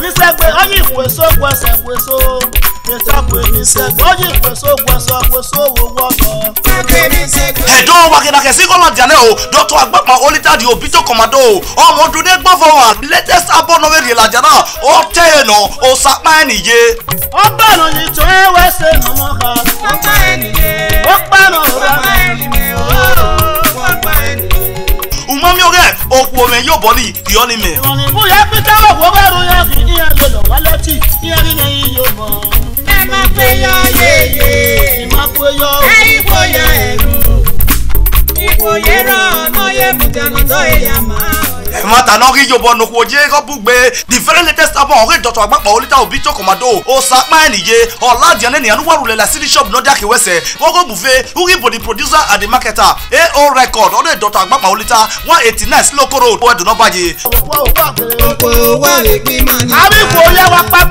ní sẹ́gbẹ́ ọyìn ìpèsò gbọ̀sẹ̀ pèsò ìtàkùn ní sẹ́gbẹ́ ọyìn ìpèsò gbọ̀sẹ̀ pèsò owó wọ́tọ̀. ẹ̀dọ́ wàkìdàkẹ́ sí kọ́lá jàǹdẹ́ o dr agbapa olita di obito commando ọmọ ọdún ní gbọ́fọ̀ wà latest abọ́nọ́wé rẹ̀ làjà náà ó tẹ̀ ẹ̀ nà ó sapá ẹ̀ nìyé. ó gbànú yìí tó ẹ wẹ́ ṣe nà mọ́ ká. ó pa ẹ̀ nìyé. ó gbànú rẹ̀ umami oge okwu ome yóò bọ́ ní ìyọ́ni mi. ìrọ̀lẹ́ bóyá pété ọ̀wọ́ bá ro yẹn kì í yẹn lè lọ wá létí ìyẹn ní yẹn yóò mọ̀. ẹ má pé yọ yéye. ẹ má pé yọ. ẹ ìbòyà ẹ̀rù. ìbòyè rọ ọmọ yẹ mùtẹ̀nù tó èèyàn máa. mata no ri yobo no koje ko bugbe the very latest album ore dr agbapa olita obito commando o sapa eniye oladian ni anu warule la city shop no dake wese gogo buffet uri body producer and the marketer AO record ore dr agbapa olita 189 slow road o do no baje opo wa le gbi mani abi ko ye wa pa